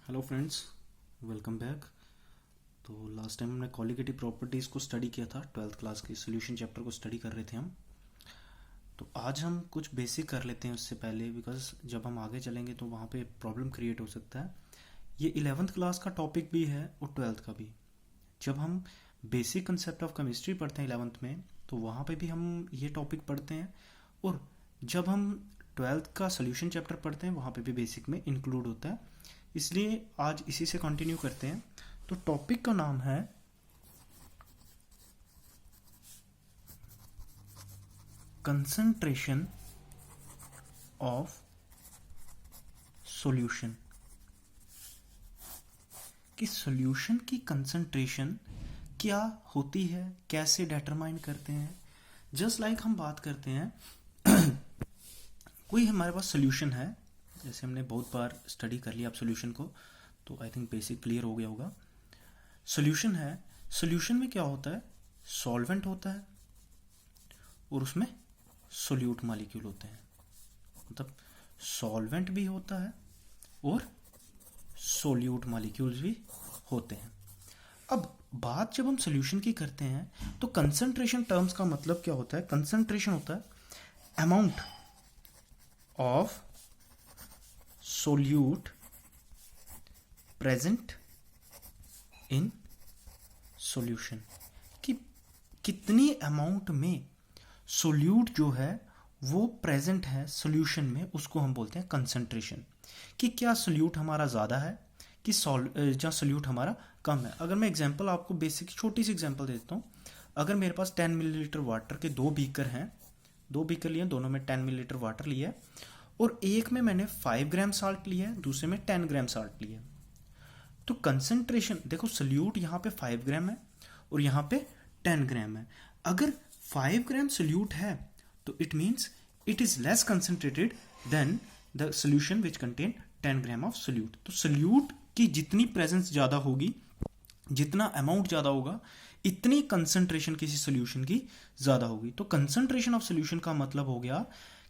Hello friends, welcome back. तो last time हमने colligative properties को स्टडी किया था। 12th क्लास के सॉल्यूशन चैप्टर को स्टडी कर रहे थे हम। तो आज हम कुछ बेसिक कर लेते हैं उससे पहले, बिकॉज जब हम आगे चलेंगे तो वहाँ पे प्रॉब्लम क्रिएट हो सकता है। ये 11th क्लास का टॉपिक भी है और 12th का भी। जब हम बेसिक कंसेप्ट ऑफ केमिस्ट्री पढ़ते हैं 11th में, तो वहाँ पे भी हम ये टॉपिक पढ़ते हैं। और जब हम 12th का सॉल्यूशन चैप्टर पढ़ते हैं, वहाँ पे भी बेसिक में इंक्लूड होता है। इसलिए आज इसी से कंटिन्यू करते हैं। तो टॉपिक का नाम है कंसंट्रेशन ऑफ सॉल्यूशन। कि सॉल्यूशन की कंसंट्रेशन क्या होती है, कैसे डिटरमाइन करते हैं। जस्ट लाइक हम बात करते हैं कोई हमारे पास सॉल्यूशन है, जैसे हमने बहुत बार स्टडी कर लिया अब सॉल्यूशन को, तो आई थिंक बेसिक क्लियर हो गया होगा। सॉल्यूशन है, सॉल्यूशन में क्या होता है, सॉल्वेंट होता है और उसमें सोल्यूट मॉलिक्यूल होते हैं। मतलब सॉल्वेंट भी होता है और सोल्यूट मॉलिक्यूल्स भी होते हैं। अब बात जब हम सॉल्यूशन की करते हैं तो कंसंट्रेशन टर्म्स का मतलब क्या होता है। कंसंट्रेशन होता है amount of solute present in solution. कि कितनी अमाउंट में सोल्यूट जो है वो प्रेजेंट है सॉल्यूशन में, उसको हम बोलते हैं कंसंट्रेशन। कि क्या सोल्यूट हमारा ज़्यादा है कि जहाँ सोल्यूट हमारा कम है। अगर मैं एग्जांपल आपको बेसिक छोटी सी एग्जांपल देता हूँ। अगर मेरे पास 10 मिलीलीटर वाटर के दो बीकर हैं, दो बीकर लिए, दोनों में 10 मिलीलीटर वाटर लिया है, और एक में मैंने 5 ग्राम साल्ट लिया है, दूसरे में 10 ग्राम साल्ट लिया है। तो कंसंट्रेशन देखो, सोल्यूट यहाँ पे 5 ग्राम है और यहाँ पे 10 ग्राम है। अगर 5 ग्राम सोल्यूट है तो it means it is less concentrated than the solution which contain 10 gram of solute. तो सोल्यूट की जितनी प्रेजेंस ज़्यादा होगी, जितना अमाउंट ज़्यादा होगा, इतनी कंसंट्रेशन किसी सोल्यूशन की ज़्यादा होगी। तो कंसंट्रेशन ऑफ सोल्यूशन का मतलब हो गया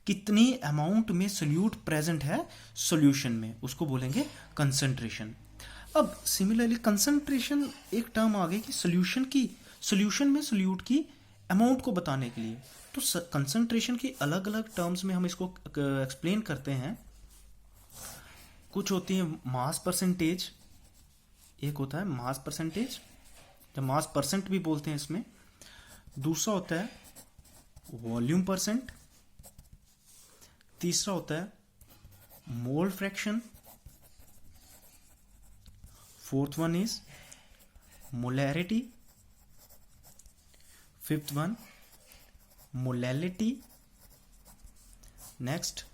कितनी अमाउंट में सोल्यूट प्रेजेंट है सोल्यूशन में, उसको बोलेंगे कंसंट्रेशन। अब सिमिलरली कंसंट्रेशन एक टर्म आ गई कि सोल्यूशन में सोल्यूट की अमाउंट को बताने के लिए। तो कंसंट्रेशन की अलग अलग टर्म्स में हम इसको एक्सप्लेन करते हैं। कुछ होती है मास परसेंटेज, एक होता है मास परसेंटेज, जब मास परसेंट भी बोलते हैं इसमें। दूसरा होता है वॉल्यूम परसेंट, तीसरा होता है mole fraction, fourth one is molarity, fifth one molality, next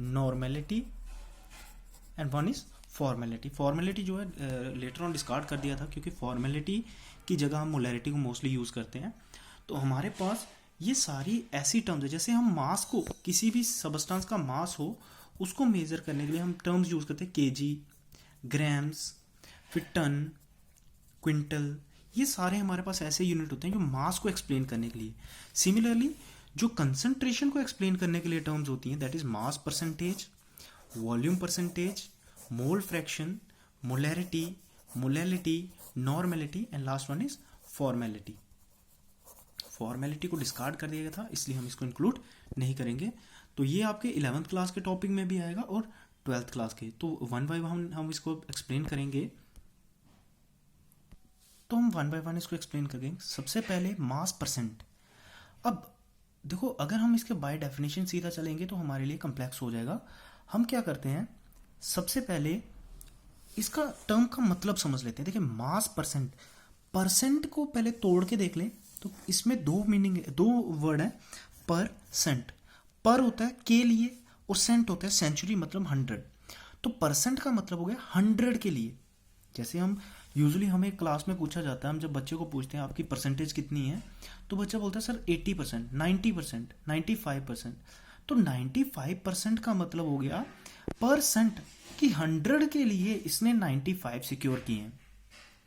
normality and one is formality. Formality जो है लेटर ऑन डिस्कार्ड कर दिया था, क्योंकि फॉर्मेलिटी की जगह हम मोलैरिटी को मोस्टली यूज़ करते हैं। तो हमारे पास ये सारी ऐसी टर्म्स है, जैसे हम मास को, किसी भी सबस्टेंस का मास हो उसको मेजर करने के लिए हम टर्म्स यूज़ करते हैं, केजी, ग्राम्स, फिर टन, क्विंटल। ये सारे हमारे पास ऐसे यूनिट होते हैं जो मास को एक्सप्लेन करने के लिए। सिमिलरली जो कंसंट्रेशन को एक्सप्लेन करने के लिए टर्म्स होती हैं, that is mass percentage, volume percentage, mole fraction, molarity, molality, normality and last one is formality. Formality को डिस्कार्ड कर दिया गया था, इसलिए हम इसको इंक्लूड नहीं करेंगे। तो ये आपके 11th क्लास के टॉपिक में भी आएगा और 12th क्लास के। तो वन बाय वन हम इसको एक्सप्लेन करेंगे। तो हम वन बाय वन इसको एक्सप्लेन करेंगे। सबसे पहले मास परसेंट। अब देखो, अगर हम इसके बाय डेफिनेशन सीधा चलेंगे तो हमारे लिए कम्प्लेक्स हो जाएगा। हम क्या करते हैं, सबसे पहले इसका टर्म का मतलब समझ लेते हैं। देखिए मास परसेंट, परसेंट को पहले तोड़ के देख लें तो इसमें दो मीनिंग, दो वर्ड है। परसेंट, पर होता है के लिए और सेंट होता है सेंचुरी, मतलब 100। तो परसेंट का मतलब हो गया 100 के लिए। जैसे हम यूजुअली हमें क्लास में पूछा जाता है, हम जब बच्चे को पूछते हैं आपकी परसेंटेज कितनी है, तो बच्चा बोलता है सर 80%, 90%, 95%। तो 95% का मतलब हो गया परसेंट कि 100 के लिए इसने 95 सिक्योर किए हैं।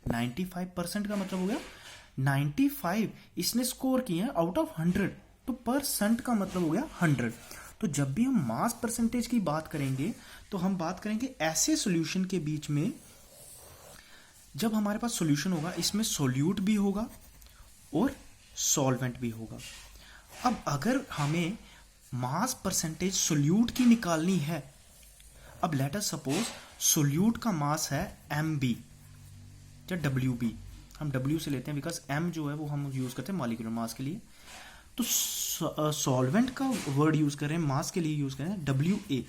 95% का मतलब हो गया 95 इसने स्कोर किए हैं आउट ऑफ 100। तो परसेंट का मतलब हो गया 100। तो जब भी हम मास परसेंटेज की बात करेंगे तो हम बात करेंगे ऐसे सॉल्यूशन के बीच में जब हमारे पास सॉल्यूशन होगा इसमें सोल्यूट भी होगा और सॉल्वेंट भी होगा। अब अगर हमें मास परसेंटेज सोल्यूट की निकालनी है, अब लेट अस सपोज सोल्यूट का मास है mb या wb, हम w से लेते हैं बिकॉज m जो है वो हम यूज करते हैं मॉलिक्यूलर मास के लिए। तो सॉल्वेंट का वर्ड यूज करें, मास के लिए यूज करें WA।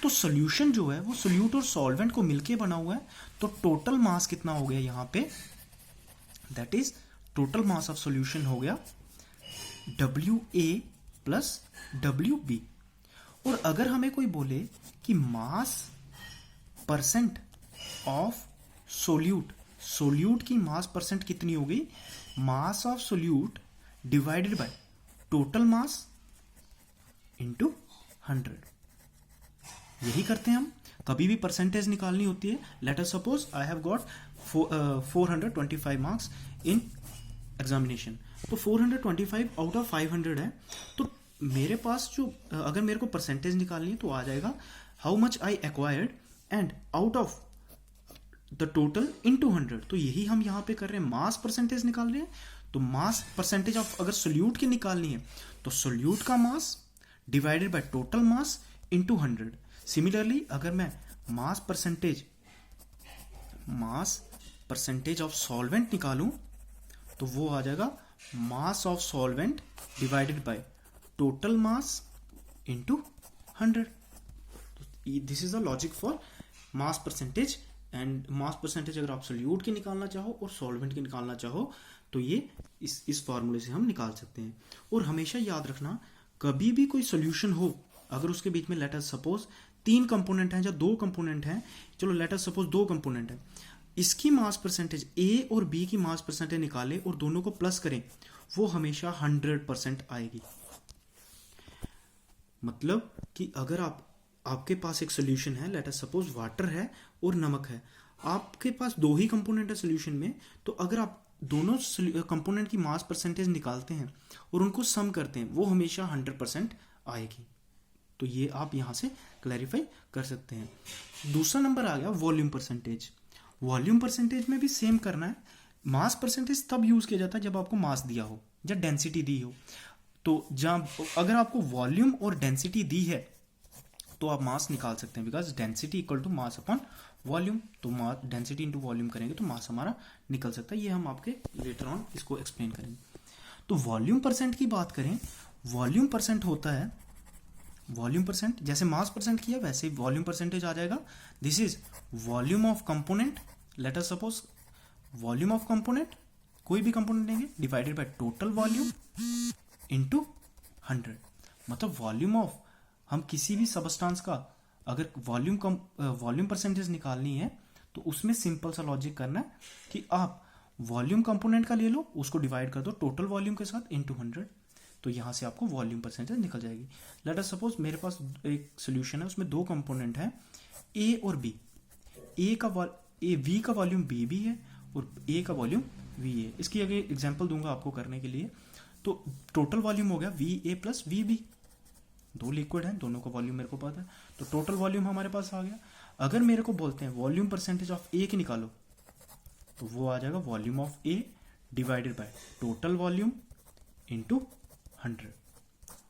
तो सोल्यूशन जो है वो सोल्यूट और सॉल्वेंट को मिलके बना हुआ है, तो टोटल मास कितना हो गया यहाँ पे, that is total mass of solution हो गया WA प्लस WB। और अगर हमें कोई बोले कि मास परसेंट ऑफ सोल्यूट, सोल्यूट की मास परसेंट कितनी हो गई, मास of solute divided by total mass into 100। यही करते हैं हम कभी भी परसेंटेज निकालनी होती है। Let us suppose I have got 425 marks in examination, तो 425 आउट ऑफ 500 है, तो मेरे पास जो अगर मेरे को परसेंटेज निकालनी है तो आ जाएगा how much I acquired and out of the total into 100। तो यही हम यहाँ पे कर रहे हैं, मास परसेंटेज निकाल रहे हैं। तो मास परसेंटेज ऑफ अगर सोल्यूट की निकालनी है तो सोल्यूट का मास divided by total mass into 100। Similarly अगर मैं मास परसेंटेज ऑफ सॉल्वेंट निकालूं तो वो आ जाएगा mass of solvent divided by total mass into 100। This is the logic for mass percentage. And mass percentage अगर आप सोल्यूट की निकालना चाहो और सॉल्वेंट की निकालना चाहो तो ये इस फॉर्मूले से हम निकाल सकते हैं। और हमेशा याद रखना, कभी भी कोई सोल्यूशन हो अगर उसके बीच में लेट अस सपोज 3 कंपोनेंट हैं या 2 कंपोनेंट हैं, चलो लेट अस सपोज 2 कंपोनेंट है, इसकी मास परसेंटेज A और B की मास परसेंटेज निकालें और दोनों को प्लस करें, वो हमेशा 100% आएगी। मतलब कि अगर आपके पास एक सोल्यूशन है, लेट अस सपोज वाटर है और नमक है, आपके पास 2 ही कंपोनेंट है सोल्यूशन में, तो अगर आप दोनों कंपोनेंट की मास परसेंटेज निकालते हैं और उनको सम करते हैं, वो हमेशा 100% आएगी। तो ये आप यहां से क्लैरिफाई कर सकते हैं। दूसरा नंबर आ गया वॉल्यूम परसेंटेज। वॉल्यूम परसेंटेज में भी सेम करना है। मास परसेंटेज तब यूज किया जाता है जब आपको मास दिया हो या डेंसिटी दी हो। तो जब अगर आपको वॉल्यूम और डेंसिटी दी है तो आप मास निकाल सकते हैं, because density equal to mass upon volume. तो डेंसिटी इंटू वॉल्यूम करेंगे तो मास हमारा निकल सकता है। ये हम आपके लेटर ऑन इसको एक्सप्लेन करेंगे। तो वॉल्यूम परसेंट की बात करें, वॉल्यूम परसेंट होता है, वॉल्यूम परसेंट जैसे मास परसेंट किया वैसे ही वॉल्यूम परसेंटेज आ जाएगा। This is volume of component, let us suppose volume of component, कोई भी कंपोनेंट लेंगे, divided by total volume into 100। मतलब वॉल्यूम ऑफ, हम किसी भी सबस्टांस का अगर वॉल्यूम परसेंटेज निकालनी है तो उसमें सिंपल सा लॉजिक करना है कि आप वॉल्यूम कंपोनेंट का ले लो, उसको डिवाइड कर दो टोटल वॉल्यूम के साथ इनटू 100, तो यहां से आपको वॉल्यूम परसेंटेज निकल जाएगी। लेट अस सपोज मेरे पास एक सोल्यूशन है, उसमें 2 कंपोनेंट है ए और बी। वी का वॉल्यूम बी भी है और ए का वॉल्यूम वी है। इसकी अगर एग्जांपल दूंगा आपको करने के लिए, तो टोटल वॉल्यूम हो गया V A plus V B. 2 liquid हैं, दोनों का वॉल्यूम मेरे को पता है, तो टोटल वॉल्यूम हमारे पास आ गया। अगर मेरे को बोलते हैं वॉल्यूम परसेंटेज ऑफ ए की निकालो, तो वो आ जाएगा volume of A divided by total volume into 100।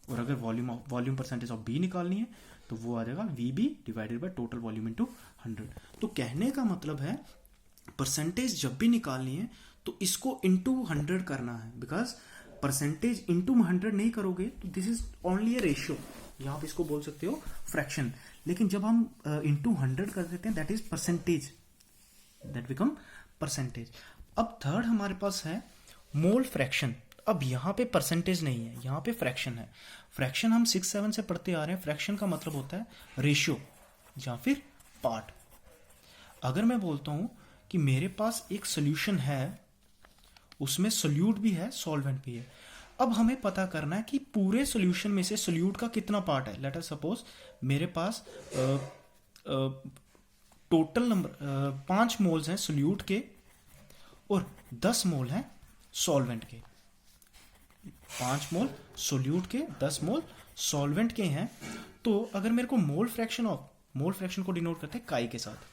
और अगर वॉल्यूम परसेंटेज ऑफ बी निकालनी है तो वो आ जाएगा V B divided by total volume into 100। तो कहने का मतलब है परसेंटेज जब भी निकालनी है तो इसको इनटू 100 करना है, बिकॉज परसेंटेज इंटू 100 नहीं करोगे तो this is only A ratio, या आप इसको बोल सकते हो फ्रैक्शन। लेकिन जब हम इंटू 100 कर देते हैं that is percentage, that become percentage. अब थर्ड हमारे पास है मोल फ्रैक्शन। अब यहाँ पे परसेंटेज नहीं है, यहाँ पे फ्रैक्शन है। फ्रैक्शन हम 6-7 से पढ़ते आ रहे हैं। फ्रैक्शन का मतलब होता है रेशियो या फिर पार्ट। अगर मैं बोलता हूं कि मेरे पास एक सोल्यूशन है, उसमें सोल्यूट भी है सॉल्वेंट भी है, अब हमें पता करना है कि पूरे सोल्यूशन में से सोल्यूट का कितना पार्ट है। लेट अस सपोज मेरे पास टोटल नंबर 5 मोल्स हैं सोल्यूट के और 10 मोल हैं सॉल्वेंट के। 5 मोल सोल्यूट के, 10 मोल सॉल्वेंट के हैं। तो अगर मेरे को मोल फ्रैक्शन को डिनोट करते हैं काई के साथ।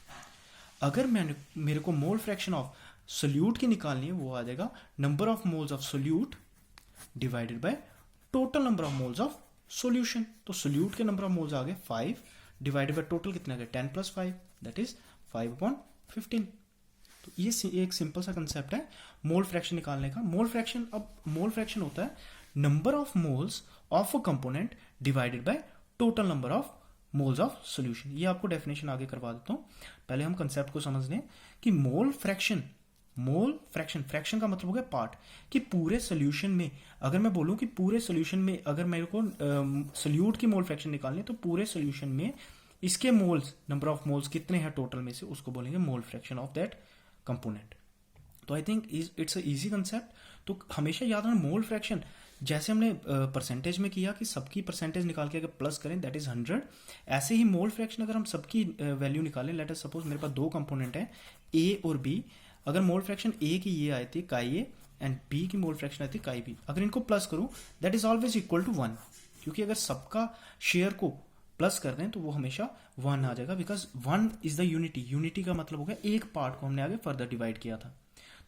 अगर मेरे को मोल फ्रैक्शन ऑफ सोल्यूट की निकालनी है वो आ जाएगा number of moles of solute divided by total number of moles of solution. तो सोल्यूट के नंबर ऑफ मोल्स आ गए 5 डिवाइडेड बाय टोटल कितने आ गए 10 + 5 दैट इज 5/15। तो ये एक सिंपल सा कंसेप्ट है मोल फ्रैक्शन निकालने का। मोल फ्रैक्शन, अब मोल फ्रैक्शन होता है number of moles of a component divided by total number of moles of solution. ये आपको डेफिनेशन आगे करवा देता हूं, पहले हम कंसेप्ट को समझ लें कि मोल फ्रैक्शन फ्रैक्शन का मतलब हो गया पार्ट, कि पूरे सोल्यूशन में अगर मैं बोलूं कि पूरे सोल्यूशन में अगर मेरे को सोल्यूट की मोल फ्रैक्शन निकालनी है तो पूरे सोल्यूशन में इसके मोल्स, नंबर ऑफ मोल्स कितने हैं टोटल में से, उसको बोलेंगे mole fraction of that component. तो I think it's a easy concept. तो हमेशा याद रखना मोल फ्रैक्शन जैसे हमने परसेंटेज में किया कि सबकी परसेंटेज निकाल के अगर प्लस करें दैट इज 100, ऐसे ही मोल फ्रैक्शन अगर हम सबकी वैल्यू निकालें, लेट अस सपोज मेरे पास दो कंपोनेंट है ए और बी, अगर मोल फ्रैक्शन ए की ये आई थी काई ए एंड बी की मोल फ्रैक्शन आई थी काई बी, अगर इनको प्लस करूं that is always equal to 1, क्योंकि अगर सबका शेयर को प्लस कर दें तो वो हमेशा 1 आ जाएगा, because 1 is the unity. Unity का मतलब हो गया एक पार्ट को हमने आगे फर्दर डिवाइड किया था।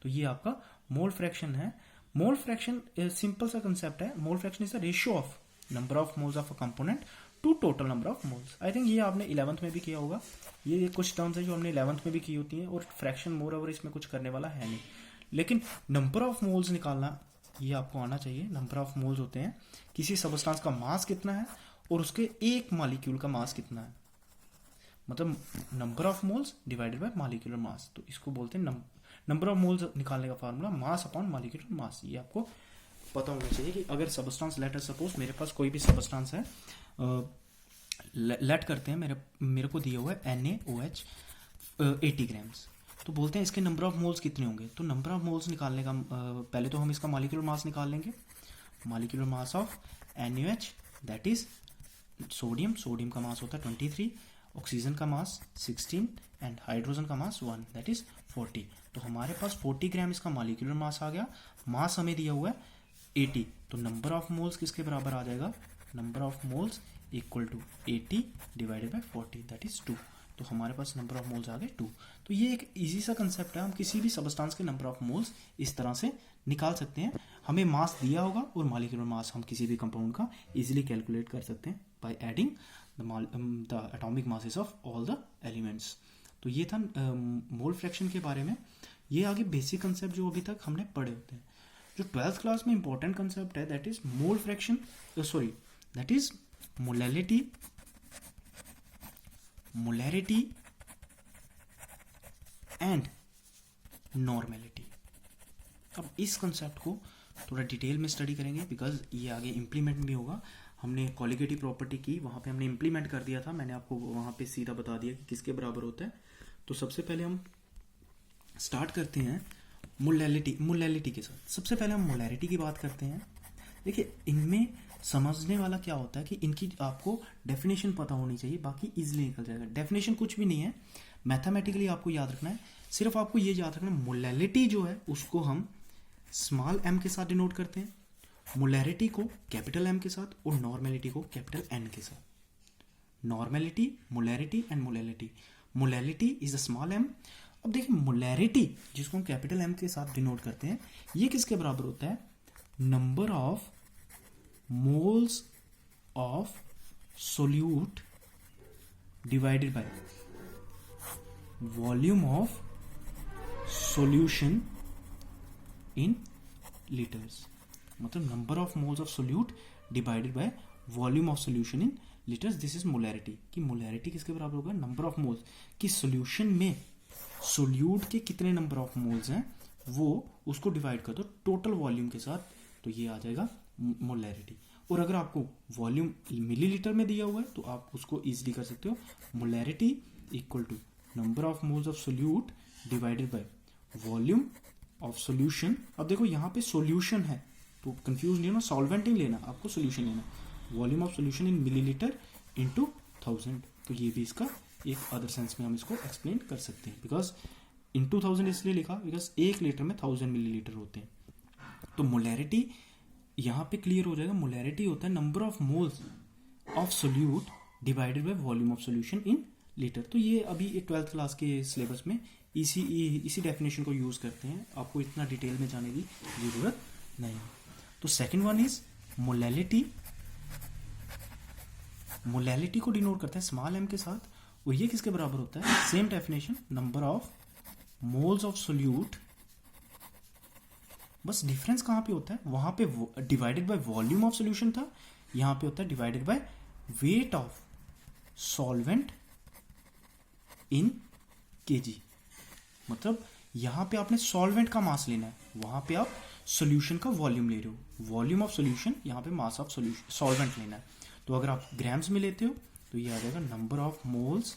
तो ये आपका मोल फ्रैक्शन है। मोल फ्रैक्शन सिंपल सा कंसेप्ट है। Mole fraction is the ratio of number of moles of a component to total number of moles. I think ये आपने 11th में भी किया होगा। ये कुछ टर्म्स है जो हमने 11th में भी की होती हैं, और फ्रैक्शन मोर ओवर इसमें कुछ करने वाला है नहीं, लेकिन नंबर ऑफ मोल्स निकालना ये आपको आना चाहिए। नंबर ऑफ मोल्स होते हैं किसी सबस्टांस का मास कितना है और उसके एक मॉलिक्यूल का मास कितना है, मतलब number of moles divided by molecular mass. तो इसको बोलते हैं नंबर ऑफ मोल्स निकालने का formula mass upon molecular mass. ये आपको पता होना चाहिए कि अगर सबस्टांस, लेट अस सपोज मेरे पास कोई भी सबस्टांस है, लेट करते हैं मेरे को दिया हुआ है NaOH 80 ग्राम्स, तो बोलते हैं इसके नंबर ऑफ मोल्स कितने होंगे। तो नंबर ऑफ मोल्स निकालने का पहले तो हम इसका मॉलिक्यूलर मास निकाल लेंगे। Molecular mass of NaOH that is sodium का मास होता है 23, ऑक्सीजन का मास 16 एंड हाइड्रोजन का मास 1 दैट इज 40। तो हमारे पास 40 ग्राम इसका मॉलिक्यूलर मास आ गया। मास हमें दिया हुआ है 80, तो नंबर ऑफ मोल्स किसके बराबर आ जाएगा, number of moles equal to 80 divided by 40 that is 2। तो हमारे पास नंबर ऑफ मोल्स आ गए 2। तो ये एक इजी सा कंसेप्ट है, हम किसी भी सबस्टांस के नंबर ऑफ मोल्स इस तरह से निकाल सकते हैं। हमें मास दिया होगा और मॉलिक्यूलर मास हम किसी भी कंपाउंड का इजीली कैलकुलेट कर सकते हैं by adding the atomic masses of all the elements. तो ये था मोल फ्रैक्शन के बारे में। ये आगे बेसिक कंसेप्ट जो अभी तक हमने पढ़े होते हैं। जो 12th क्लास में इंपॉर्टेंट कंसेप्ट है that is mole fraction, that is molarity and normality. अब इस कंसेप्ट को थोड़ा डिटेल में स्टडी करेंगे बिकॉज ये आगे इम्प्लीमेंट भी होगा। हमने कॉलिगेटिव प्रॉपर्टी की, वहाँ पे हमने इम्प्लीमेंट कर दिया था, मैंने आपको वहाँ पे सीधा बता दिया कि किसके बराबर होता है। तो सबसे पहले हम स्टार्ट करते हैं मोलैलिटी के साथ। सबसे पहले हम मोलैरिटी की बात करते हैं। देखिए इनमें समझने वाला क्या होता है कि इनकी आपको डेफिनेशन पता होनी चाहिए, बाकी इजीली निकल जाएगा। डेफिनेशन कुछ भी नहीं है, मैथमेटिकली आपको याद रखना है। सिर्फ आपको ये याद रखना है मोलैलिटी जो है उसको हम स्मॉल m के साथ डिनोट करते हैं, मोलैरिटी को कैपिटल M के साथ और नॉर्मेलिटी को कैपिटल N के साथ। Normality, molarity and molality. Molality is the small m। अब देखिए मोलैरिटी जिसको हम कैपिटल M के साथ डिनोट करते हैं, ये किसके बराबर होता है, number of moles of solute divided by volume of solution in litres. मतलब number of moles of solute divided by volume of solution in litres, this is molarity. कि मोलैरिटी किसके बराबर होगा, नंबर ऑफ मोल्स कि solution में solute के कितने number of moles हैं वो उसको डिवाइड कर दो टोटल वॉल्यूम के साथ, तो ये आ जाएगा मोलैरिटी। और अगर आपको वॉल्यूम मिलीलीटर में दिया हुआ है तो आप उसको इजीली कर सकते हो, molarity equal to number of moles of solute divided by volume of solution. अब देखो यहाँ पे सोल्यूशन है तो कंफ्यूज नहीं होना, सॉल्वेंट नहीं लेना, आपको सोल्यूशन लेना। Volume of solution in millilitre into 1000। तो ये भी इसका एक अदर सेंस में हम इसको एक्सप्लेन कर सकते हैं, बिकॉज इनटू 1000 इसलिए लिखा बिकॉज 1 लीटर में 1000 मिलीलीटर होते हैं। तो मोलैरिटी यहाँ पे क्लियर हो जाएगा। मोलैरिटी होता है number of moles of solute divided by volume of solution in litre. तो ये अभी एक 12th क्लास के सिलेबस में इसी डेफिनेशन को यूज़ करते हैं, आपको इतना डिटेल में जाने की ज़रूरत नहीं है। तो second one is molality. Molality को डिनोट करता है स्मॉल m के साथ, और ये किसके बराबर होता है? Same definition, number of moles of solute. बस डिफरेंस कहाँ पे होता है? वहां पे divided by volume of solution था, यहाँ पे होता है divided by weight of solvent in KG. मतलब यहाँ पे आपने सॉल्वेंट का मास लेना है, वहां पे आप सॉल्यूशन का वॉल्यूम ले रहे हो, वॉल्यूम ऑफ सॉल्यूशन, यहाँ पे मास ऑफ सॉल्यूशन सॉल्वेंट लेना है। तो अगर आप ग्राम्स में लेते हो तो ये आ जाएगा number of moles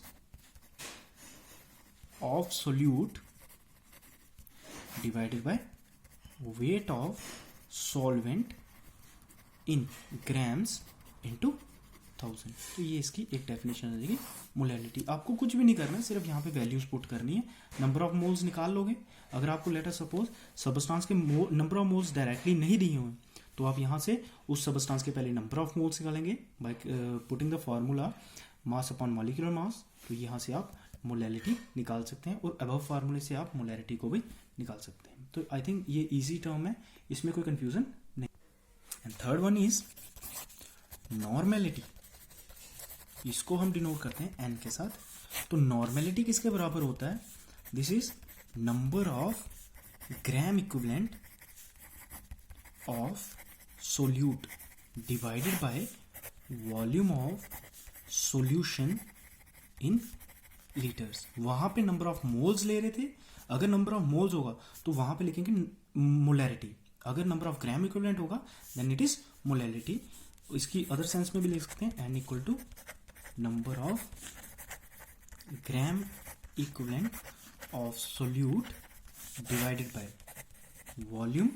of solute divided by weight of solvent in grams into 1000। तो ये इसकी एक डेफिनेशन आ जाएगी मोलैलिटी। आपको कुछ भी नहीं करना है, सिर्फ यहाँ पे वैल्यूज पुट करनी है, नंबर ऑफ मोल्स निकाल लोगे। अगर आपको लेटर सपोज सबस्टांस के नंबर ऑफ मोल्स डायरेक्टली नहीं दिए हुए तो आप यहाँ से उस सबस्टांस के पहले नंबर ऑफ मोल्स निकालेंगे by putting the formula mass upon molecular mass. तो यहाँ से आप मोलैलिटी निकाल सकते हैं, और अबव फार्मूले से आप मोलैलिटी को भी निकाल सकते हैं। तो आई थिंक ये इजी टर्म है, इसमें कोई कंफ्यूजन नहीं। And third one is normality. इसको हम डिनोट करते हैं n के साथ। तो नॉर्मेलिटी किसके बराबर होता है? This is number of gram equivalent of solute divided by volume of solution in litres. वहां पे नंबर ऑफ मोल्स ले रहे थे, अगर नंबर ऑफ मोल्स होगा तो वहां पे लिखेंगे मोलैरिटी, अगर नंबर ऑफ ग्राम इक्विवेलेंट होगा देन इट इज मोलैलिटी। इसकी अदर सेंस में भी लिख सकते हैं, n equal to number of gram equivalent of solute divided by volume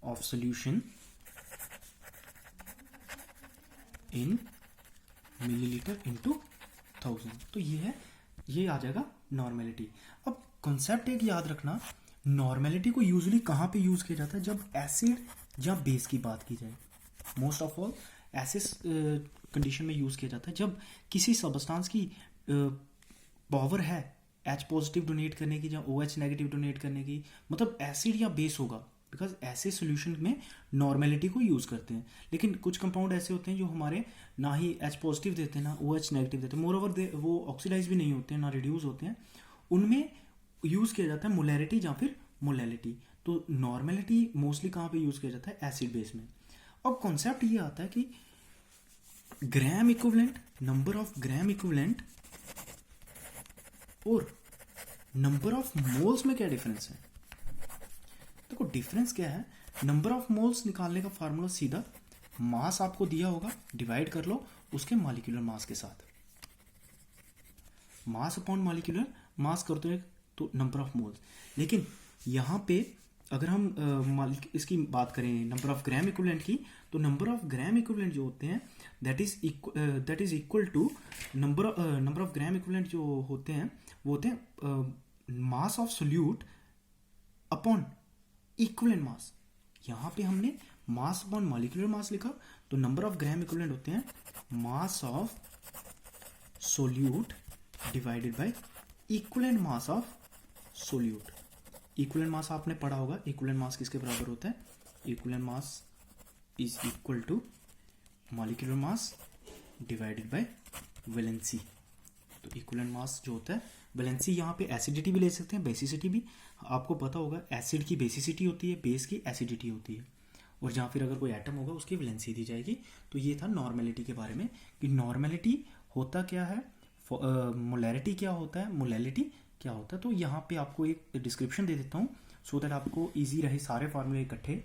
of solution in millilitre into 1000। तो ये आ जाएगा नॉर्मेलिटी। अब कॉन्सेप्ट एक याद रखना, नॉर्मेलिटी को यूजुअली कहाँ पे यूज किया जाता है? जब एसिड या बेस की बात की जाए। मोस्ट ऑफ ऑल ऐसे कंडीशन में यूज किया जाता है जब किसी सबस्टांस की पावर है H पॉजिटिव डोनेट करने की या OH नेगेटिव डोनेट करने की, मतलब एसिड या बेस होगा, बिकॉज ऐसे सोल्यूशन में नॉर्मेलिटी को यूज करते हैं। लेकिन कुछ कंपाउंड ऐसे होते हैं जो हमारे ना ही H पॉजिटिव देते हैं ना OH नेगेटिव देते हैं, मोर ओवर वो ऑक्सीडाइज भी नहीं होते हैं ना रिड्यूस होते हैं, उनमें यूज किया जाता है मोलैरिटी या फिर मोलैलिटी। तो नॉर्मेलिटी मोस्टली कहाँ पे यूज किया जाता है? एसिड बेस में। अब कॉन्सेप्ट ये आता है कि gram equivalent, number of gram equivalent और नंबर ऑफ मोल्स में क्या डिफरेंस है? देखो डिफरेंस क्या है, नंबर ऑफ मोल्स निकालने का फार्मूला सीधा मास आपको दिया होगा, डिवाइड कर लो उसके मॉलिक्यूलर मास के साथ, मास अपॉन मॉलिक्यूलर मास करते हैं तो नंबर ऑफ मोल्स। लेकिन यहां पे अगर हम इसकी बात करें नंबर ऑफ ग्राम इक्विवेलेंट की, तो नंबर ऑफ ग्राम इक्विवेलेंट जो होते हैं that is equal to number of gram equivalent जो होते हैं वो होते हैं mass of solute upon equivalent mass. यहाँ पे हमने मास अपॉन मॉलिक्यूलर मास लिखा, तो नंबर ऑफ ग्राम इक्विवेलेंट होते हैं mass of solute divided by equivalent mass of solute. Equivalent mass आपने पढ़ा होगा, इक्विवेलेंट मास किसके बराबर होता है? Equivalent mass is equal to molecular mass divided by valency. तो इक्विवेलेंट मास जो होता है, वैलेंसी यहाँ पे एसिडिटी भी ले सकते हैं, बेसिसिटी भी। आपको पता होगा एसिड की बेसिसिटी होती है, बेस की एसिडिटी होती है, और जहाँ फिर अगर कोई एटम होगा उसकी वैलेंसी दी जाएगी। तो ये था नॉर्मेलिटी के बारे में कि नॉर्मेलिटी होता क्या है, मोलैरिटी क्या होता है, मोलैलिटी क्या होता है। तो यहाँ पे आपको एक डिस्क्रिप्शन दे देता हूँ सो दैट आपको इजी रहे सारे फार्मूले इकट्ठे